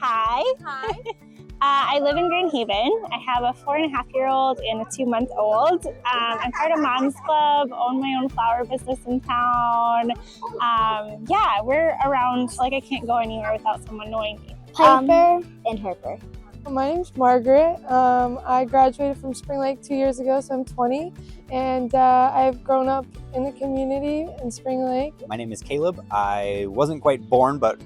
Hi. Hi. I live in Grand Haven. I have a 4.5-year-old and a 2-month-old. I'm part of Mom's Club, own my own flower business in town. Yeah, we're around, like I can't go anywhere without someone knowing me. Piper and Harper. My name's Margaret. I graduated from Spring Lake 2 years ago, so I'm 20. And I've grown up in the community in Spring Lake. My name is Caleb. I wasn't quite born, but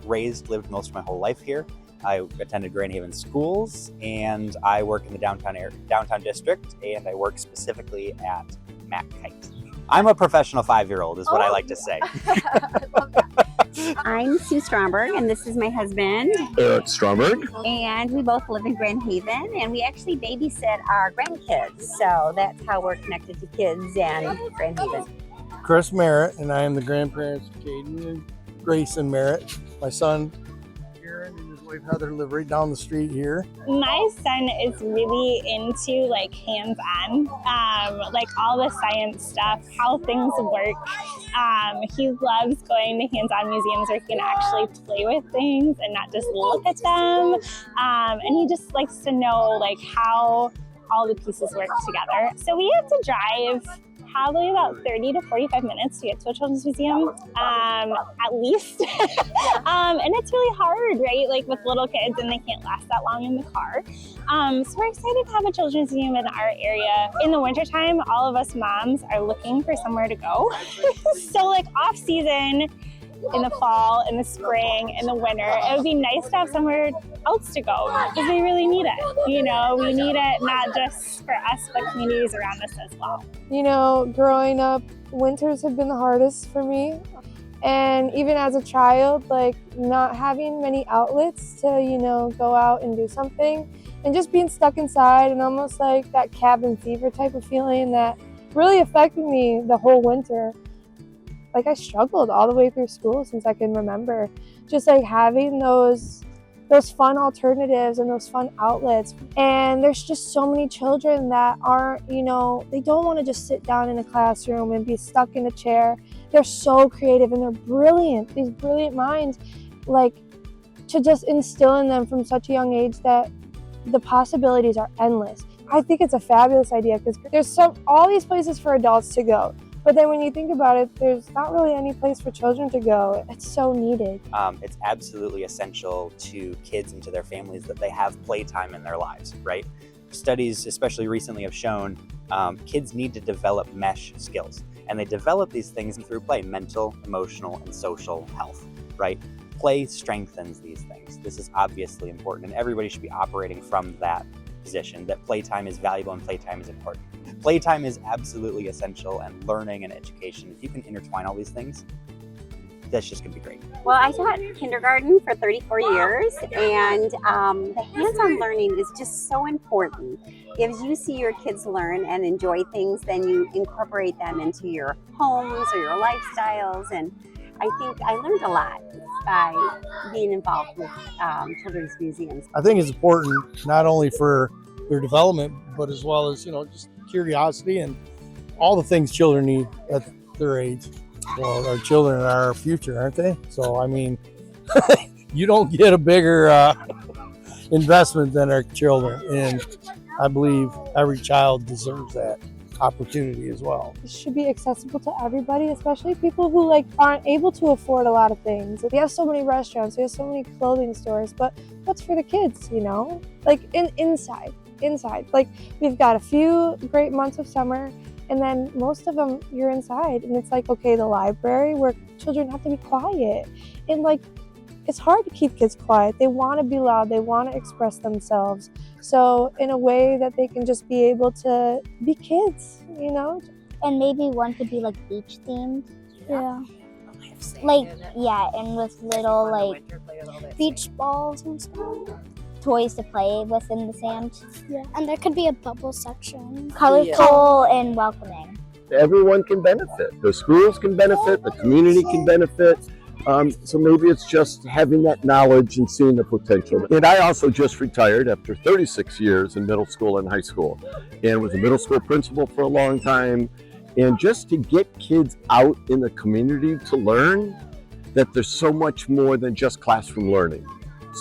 lived most of my whole life here. I attended Grand Haven schools, and I work in the downtown district, and I work specifically at Matt Kite. I'm a professional 5-year-old, is what I like to say. I'm Sue Stromberg, and this is my husband, Eric Stromberg. and we both live in Grand Haven, and we actually babysit our grandkids, so that's how we're connected to kids and Grand Haven. Chris Merritt, and I am the grandparents of Caden and Grayson Merritt. My son, Aaron, and his wife Heather live right down the street here. My son is really into like hands-on, like all the science stuff, how things work. He loves going to hands-on museums where he can actually play with things and not just look at them. And he just likes to know like how all the pieces work together. So we have to drive probably about 30 to 45 minutes to get to a children's museum, at least. And it's really hard, right? Like with little kids, and they can't last that long in the car. So we're excited to have a children's museum in our area. In the wintertime, all of us moms are looking for somewhere to go. So like off season, in the fall, in the spring, in the winter, it would be nice to have somewhere else to go because we really need it. You know, we need it not just for us, but communities around us as well. You know, growing up, winters have been the hardest for me. And even as a child, like not having many outlets to, you know, go out and do something and just being stuck inside and almost like that cabin fever type of feeling that really affected me the whole winter. Like I struggled all the way through school since I can remember. Just like having those fun alternatives and those fun outlets. And there's just so many children that aren't, you know, they don't want to just sit down in a classroom and be stuck in a chair. They're so creative and they're brilliant, these brilliant minds, like to just instill in them from such a young age that the possibilities are endless. I think it's a fabulous idea because there's all these places for adults to go. But then when you think about it, there's not really any place for children to go. It's so needed. It's absolutely essential to kids and to their families that they have playtime in their lives, right? Studies, especially recently, have shown kids need to develop mesh skills. And they develop these things through play, mental, emotional, and social health, right? Play strengthens these things. This is obviously important, and everybody should be operating from that position, that playtime is valuable and playtime is important. Playtime is absolutely essential, and learning and education, if you can intertwine all these things, that's just gonna be great. Well, I taught kindergarten for 34 years, and the hands-on learning is just so important. If you see your kids learn and enjoy things, then you incorporate them into your homes or your lifestyles, and I think I learned a lot by being involved with children's museums. I think it's important not only for their development, but as well as, you know, just curiosity and all the things children need at their age. Well, our children are our future, aren't they? So, I mean, you don't get a bigger investment than our children. And I believe every child deserves that opportunity as well. It should be accessible to everybody, especially people who like aren't able to afford a lot of things. We have so many restaurants, we have so many clothing stores, but what's for the kids, you know? Like inside. Like we've got a few great months of summer, and then most of them you're inside, and it's like, okay, the library where children have to be quiet, and like it's hard to keep kids quiet. They want to be loud, they want to express themselves, so in a way that they can just be able to be kids, you know. And maybe one could be like beach themed. Yeah. Like, yeah, and with little like beach balls and stuff. Toys to play with in the sand. Yeah, and there could be a bubble section. Colorful and welcoming. Everyone can benefit. The schools can benefit, the community can benefit. So maybe it's just having that knowledge and seeing the potential. And I also just retired after 36 years in middle school and high school, and was a middle school principal for a long time. And just to get kids out in the community to learn that there's so much more than just classroom learning.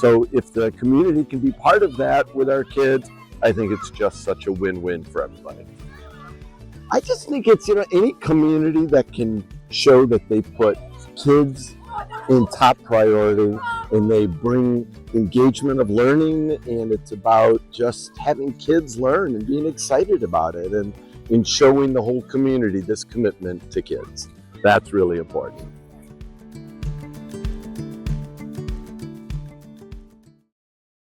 So if the community can be part of that with our kids, I think it's just such a win-win for everybody. I just think it's, any community that can show that they put kids in top priority and they bring engagement of learning, and it's about just having kids learn and being excited about it and showing the whole community this commitment to kids. That's really important.